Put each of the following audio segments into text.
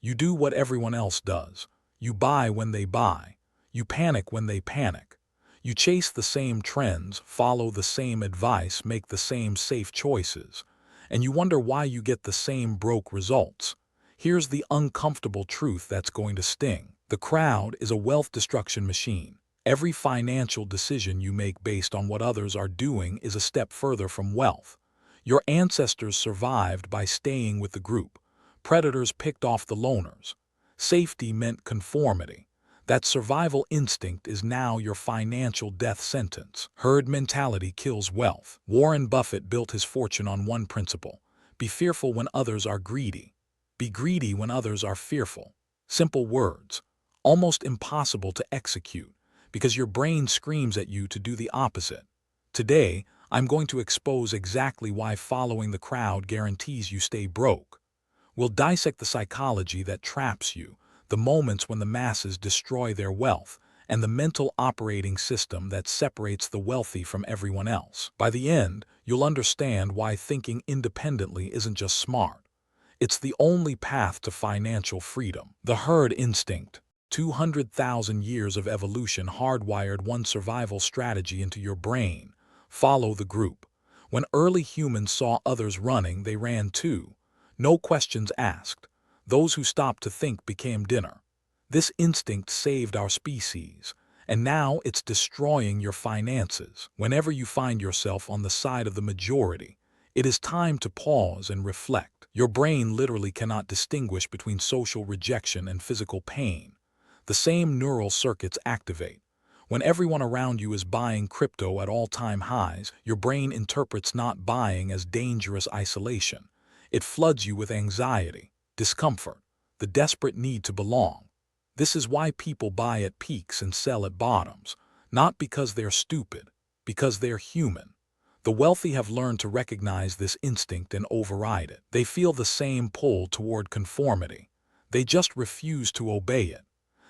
You do what everyone else does. You buy when they buy. You panic when they panic. You chase the same trends, follow the same advice, make the same safe choices. And you wonder why you get the same broke results. Here's the uncomfortable truth that's going to sting. The crowd is a wealth destruction machine. Every financial decision you make based on what others are doing is a step further from wealth. Your ancestors survived by staying with the group. Predators picked off the loners. Safety meant conformity. That survival instinct is now your financial death sentence. Herd mentality kills wealth. Warren Buffett built his fortune on one principle: be fearful when others are greedy. Be greedy when others are fearful. Simple words, almost impossible to execute, because your brain screams at you to do the opposite. Today, I'm going to expose exactly why following the crowd guarantees you stay broke. We'll dissect the psychology that traps you, the moments when the masses destroy their wealth, and the mental operating system that separates the wealthy from everyone else. By the end, you'll understand why thinking independently isn't just smart. It's the only path to financial freedom. The herd instinct. 200,000 years of evolution hardwired one survival strategy into your brain: follow the group. When early humans saw others running, they ran too. No questions asked. Those who stopped to think became dinner. This instinct saved our species, and now it's destroying your finances. Whenever you find yourself on the side of the majority, it is time to pause and reflect. Your brain literally cannot distinguish between social rejection and physical pain. The same neural circuits activate. When everyone around you is buying crypto at all-time highs, your brain interprets not buying as dangerous isolation. It floods you with anxiety, discomfort, the desperate need to belong. This is why people buy at peaks and sell at bottoms, not because they're stupid, because they're human. The wealthy have learned to recognize this instinct and override it. They feel the same pull toward conformity. They just refuse to obey it.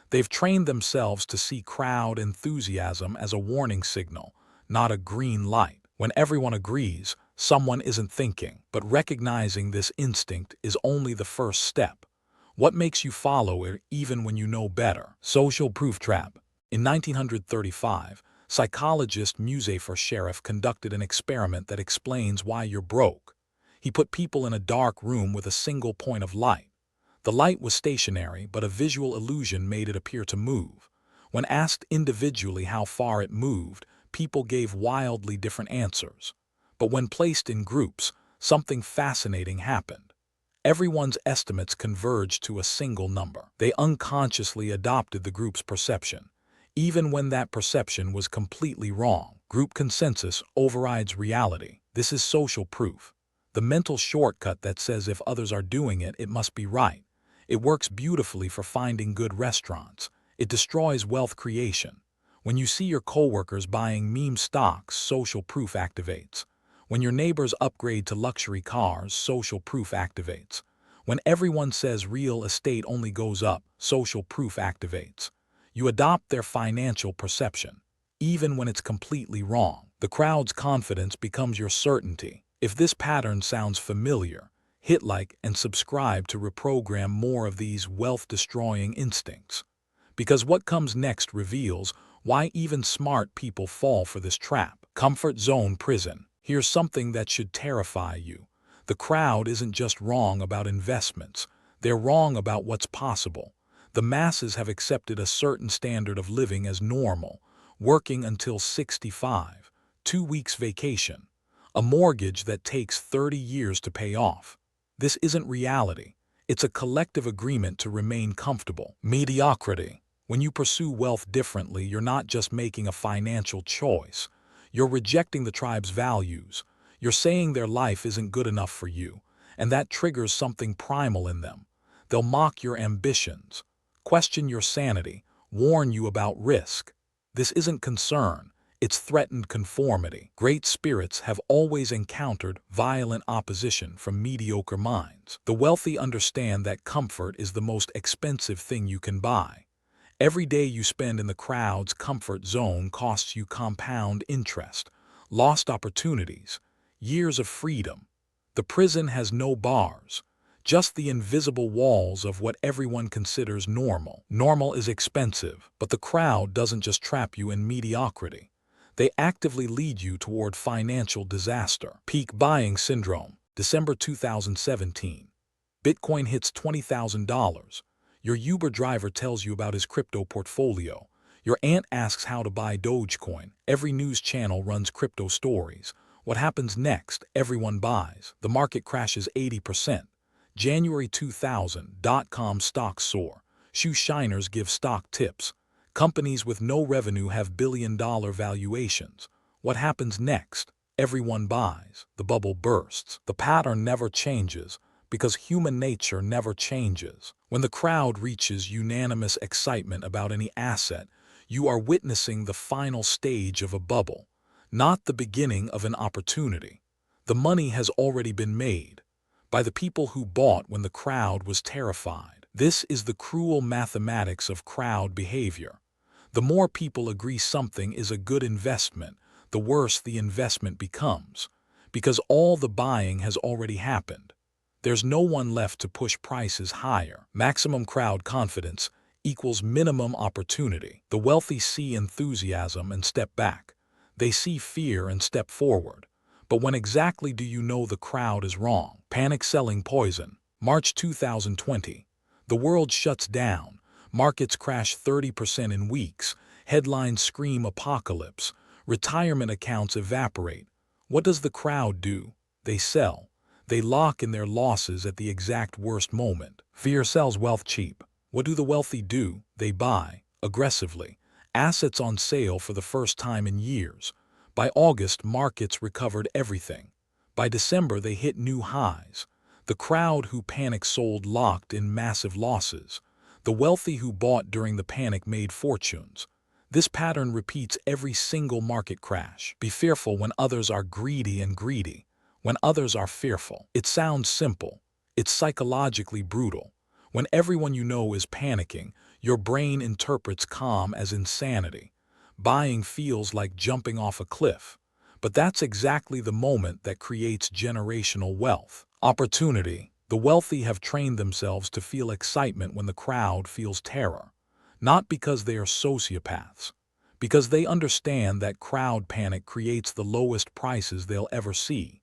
They've trained themselves to see crowd enthusiasm as a warning signal, not a green light. When everyone agrees, someone isn't thinking. But recognizing this instinct is only the first step. What makes you follow it even when you know better? Social proof trap. In 1935, psychologist Muzafer Sherif conducted an experiment that explains why you're broke. He put people in a dark room with a single point of light. The light was stationary, but a visual illusion made it appear to move. When asked individually how far it moved, people gave wildly different answers. But when placed in groups, something fascinating happened. Everyone's estimates converged to a single number. They unconsciously adopted the group's perception, even when that perception was completely wrong. Group consensus overrides reality. This is social proof. The mental shortcut that says if others are doing it, it must be right. It works beautifully for finding good restaurants. It destroys wealth creation. When you see your coworkers buying meme stocks, social proof activates. When your neighbors upgrade to luxury cars, social proof activates. When everyone says real estate only goes up, social proof activates. You adopt their financial perception, even when it's completely wrong. The crowd's confidence becomes your certainty. If this pattern sounds familiar, hit like and subscribe to reprogram more of these wealth-destroying instincts. Because what comes next reveals why even smart people fall for this trap. Comfort zone prison. Here's something that should terrify you. The crowd isn't just wrong about investments. They're wrong about what's possible. The masses have accepted a certain standard of living as normal: working until 65, 2 weeks vacation, a mortgage that takes 30 years to pay off. This isn't reality. It's a collective agreement to remain comfortable. Mediocrity. When you pursue wealth differently, you're not just making a financial choice. You're rejecting the tribe's values. You're saying their life isn't good enough for you, and that triggers something primal in them. They'll mock your ambitions, question your sanity, warn you about risk. This isn't concern. It's threatened conformity. Great spirits have always encountered violent opposition from mediocre minds. The wealthy understand that comfort is the most expensive thing you can buy. Every day you spend in the crowd's comfort zone costs you compound interest, lost opportunities, years of freedom. The prison has no bars, just the invisible walls of what everyone considers normal. Normal is expensive, but the crowd doesn't just trap you in mediocrity. They actively lead you toward financial disaster. Peak buying syndrome, December 2017. Bitcoin hits $20,000. Your Uber driver tells you about his crypto portfolio. Your aunt asks how to buy Dogecoin. Every news channel runs crypto stories. What happens next? Everyone buys. The market crashes 80%. January 2000, .com stocks soar. Shoe shiners give stock tips. Companies with no revenue have billion-dollar valuations. What happens next? Everyone buys. The bubble bursts. The pattern never changes, because human nature never changes. When the crowd reaches unanimous excitement about any asset, you are witnessing the final stage of a bubble, not the beginning of an opportunity. The money has already been made by the people who bought when the crowd was terrified. This is the cruel mathematics of crowd behavior. The more people agree something is a good investment, the worse the investment becomes, because all the buying has already happened. There's no one left to push prices higher. Maximum crowd confidence equals minimum opportunity. The wealthy see enthusiasm and step back. They see fear and step forward. But when exactly do you know the crowd is wrong? Panic selling poison. March 2020. The world shuts down. Markets crash 30% in weeks. Headlines scream apocalypse. Retirement accounts evaporate. What does the crowd do? They sell. They lock in their losses at the exact worst moment. Fear sells wealth cheap. What do the wealthy do? They buy, aggressively, assets on sale for the first time in years. By August, markets recovered everything. By December, they hit new highs. The crowd who panicked sold locked in massive losses. The wealthy who bought during the panic made fortunes. This pattern repeats every single market crash. Be fearful when others are greedy and greedy when others are fearful. It sounds simple. It's psychologically brutal. When everyone you know is panicking, your brain interprets calm as insanity. Buying feels like jumping off a cliff. But that's exactly the moment that creates generational wealth. Opportunity. The wealthy have trained themselves to feel excitement when the crowd feels terror. Not because they are sociopaths, because they understand that crowd panic creates the lowest prices they'll ever see.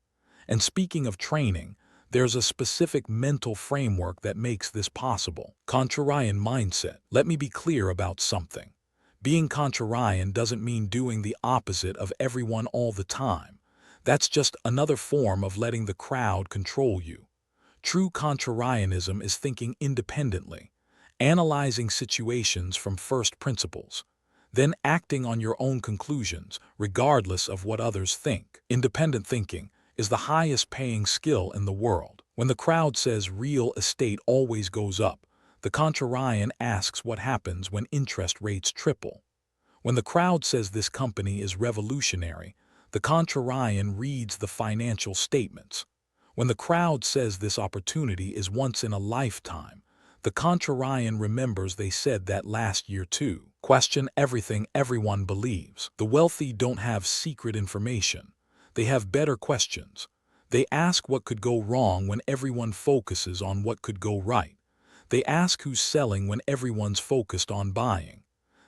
And speaking of training, there's a specific mental framework that makes this possible. Contrarian mindset. Let me be clear about something. Being contrarian doesn't mean doing the opposite of everyone all the time. That's just another form of letting the crowd control you. True contrarianism is thinking independently, analyzing situations from first principles, then acting on your own conclusions, regardless of what others think. Independent thinking is the highest paying skill in the world. When the crowd says real estate always goes up, the contrarian asks what happens when interest rates triple. When the crowd says this company is revolutionary, the contrarian reads the financial statements. When the crowd says this opportunity is once in a lifetime, the contrarian remembers they said that last year too. Question everything everyone believes. The wealthy don't have secret information. They have better questions. They ask what could go wrong when everyone focuses on what could go right. They ask who's selling when everyone's focused on buying.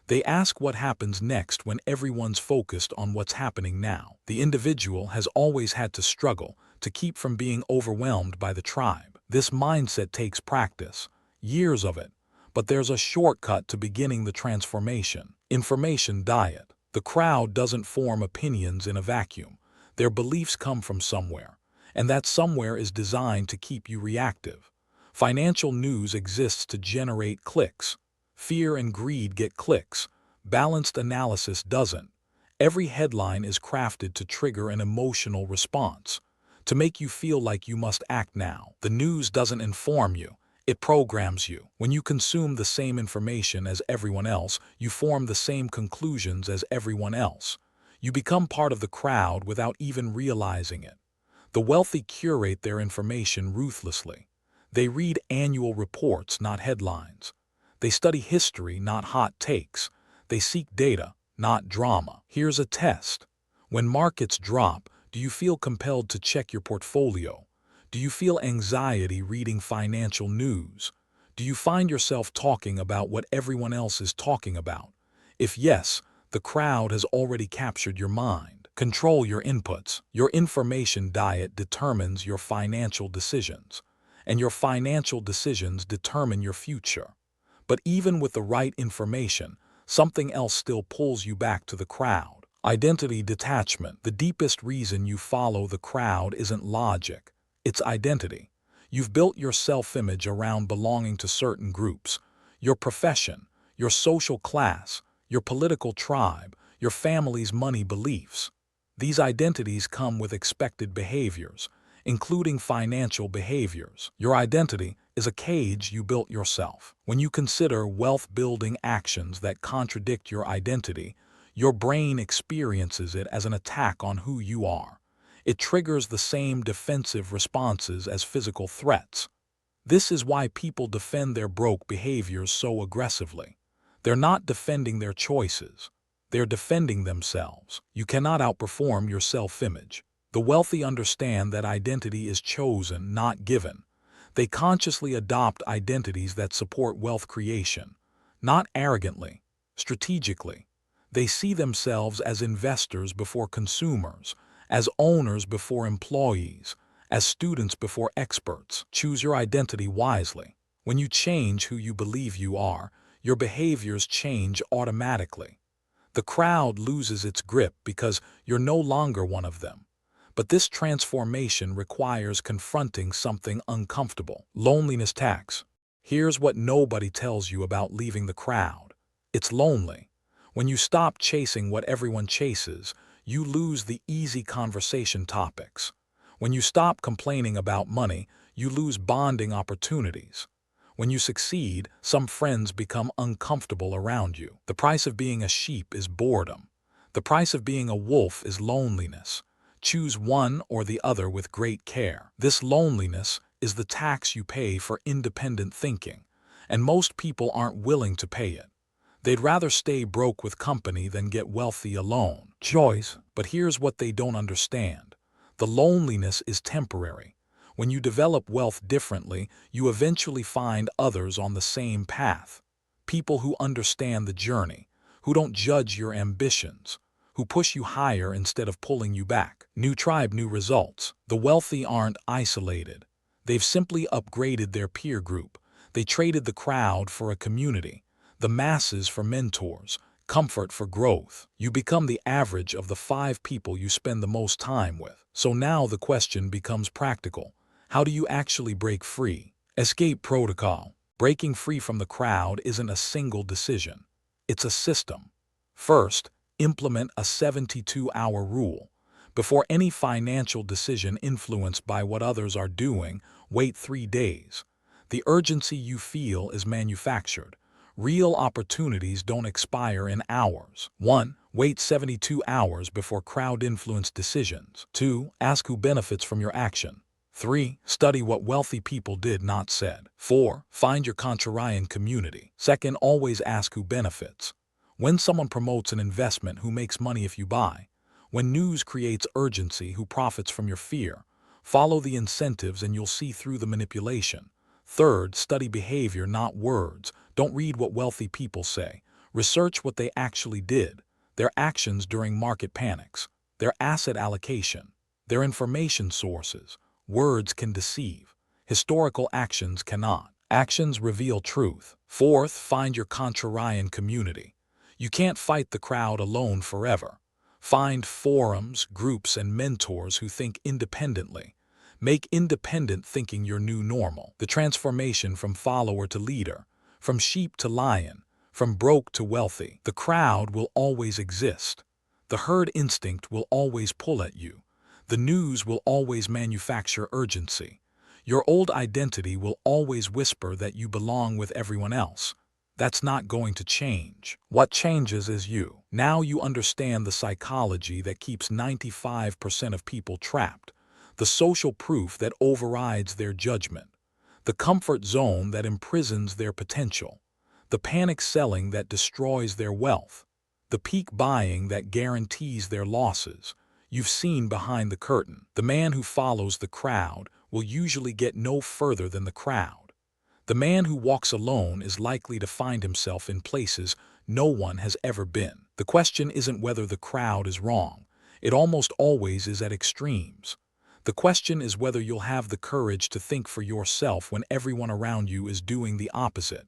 They ask what happens next when everyone's focused on what's happening now. The individual has always had to struggle to keep from being overwhelmed by the tribe. This mindset takes practice, years of it, but there's a shortcut to beginning the transformation. Information diet. The crowd doesn't form opinions in a vacuum. Their beliefs come from somewhere, and that somewhere is designed to keep you reactive. Financial news exists to generate clicks. Fear and greed get clicks. Balanced analysis doesn't. Every headline is crafted to trigger an emotional response, to make you feel like you must act now. The news doesn't inform you. It programs you. When you consume the same information as everyone else, you form the same conclusions as everyone else. You become part of the crowd without even realizing it. The wealthy curate their information ruthlessly. They read annual reports, not headlines. They study history, not hot takes. They seek data, not drama. Here's a test. When markets drop, do you feel compelled to check your portfolio? Do you feel anxiety reading financial news? Do you find yourself talking about what everyone else is talking about? If yes, the crowd has already captured your mind. Control your inputs. Your information diet determines your financial decisions, and your financial decisions determine your future. But even with the right information, something else still pulls you back to the crowd. Identity detachment. The deepest reason you follow the crowd isn't logic, it's identity. You've built your self-image around belonging to certain groups, your profession, your social class, your political tribe, your family's money beliefs. These identities come with expected behaviors, including financial behaviors. Your identity is a cage you built yourself. When you consider wealth-building actions that contradict your identity, your brain experiences it as an attack on who you are. It triggers the same defensive responses as physical threats. This is why people defend their broke behaviors so aggressively. They're not defending their choices. They're defending themselves. You cannot outperform your self-image. The wealthy understand that identity is chosen, not given. They consciously adopt identities that support wealth creation, not arrogantly, strategically. They see themselves as investors before consumers, as owners before employees, as students before experts. Choose your identity wisely. When you change who you believe you are, your behaviors change automatically. The crowd loses its grip because you're no longer one of them. But this transformation requires confronting something uncomfortable. Loneliness tax. Here's what nobody tells you about leaving the crowd. It's lonely. When you stop chasing what everyone chases, you lose the easy conversation topics. When you stop complaining about money, you lose bonding opportunities. When you succeed, some friends become uncomfortable around you. The price of being a sheep is boredom. The price of being a wolf is loneliness. Choose one or the other with great care. This loneliness is the tax you pay for independent thinking, and most people aren't willing to pay it. They'd rather stay broke with company than get wealthy alone. Choice. But here's what they don't understand. The loneliness is temporary. When you develop wealth differently, you eventually find others on the same path. People who understand the journey, who don't judge your ambitions, who push you higher instead of pulling you back. New tribe, new results. The wealthy aren't isolated. They've simply upgraded their peer group. They traded the crowd for a community, the masses for mentors, comfort for growth. You become the average of the 5 people you spend the most time with. So now the question becomes practical. How do you actually break free? Escape protocol. Breaking free from the crowd isn't a single decision. It's a system. First, implement a 72-hour rule. Before any financial decision influenced by what others are doing, wait 3 days. The urgency you feel is manufactured. Real opportunities don't expire in hours. 1. Wait 72 hours before crowd-influenced decisions. 2. Ask who benefits from your action. 3. Study what wealthy people did, not said. 4. Find your contrarian community. Second, always ask who benefits. When someone promotes an investment, who makes money if you buy? When news creates urgency, who profits from your fear? Follow the incentives and you'll see through the manipulation. Third, study behavior, not words. Don't read what wealthy people say. Research what they actually did, their actions during market panics, their asset allocation, their information sources. Words can deceive. Historical actions cannot. Actions reveal truth. Fourth, find your contrarian community. You can't fight the crowd alone forever. Find forums, groups, and mentors who think independently. Make independent thinking your new normal. The transformation from follower to leader, from sheep to lion, from broke to wealthy. The crowd will always exist. The herd instinct will always pull at you. The news will always manufacture urgency. Your old identity will always whisper that you belong with everyone else. That's not going to change. What changes is you. Now you understand the psychology that keeps 95% of people trapped, the social proof that overrides their judgment, the comfort zone that imprisons their potential, the panic selling that destroys their wealth, the peak buying that guarantees their losses. You've seen behind the curtain. The man who follows the crowd will usually get no further than the crowd. The man who walks alone is likely to find himself in places no one has ever been. The question isn't whether the crowd is wrong. It almost always is at extremes. The question is whether you'll have the courage to think for yourself when everyone around you is doing the opposite.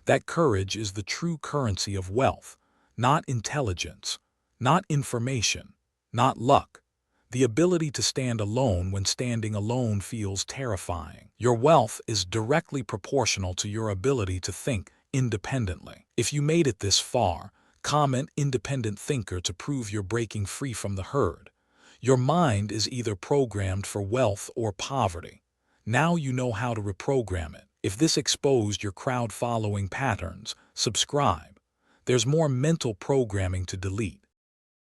That courage is the true currency of wealth, not intelligence, not information, not luck. The ability to stand alone when standing alone feels terrifying. Your wealth is directly proportional to your ability to think independently. If you made it this far, comment independent thinker to prove you're breaking free from the herd. Your mind is either programmed for wealth or poverty. Now you know how to reprogram it. If this exposed your crowd following patterns, subscribe. There's more mental programming to delete.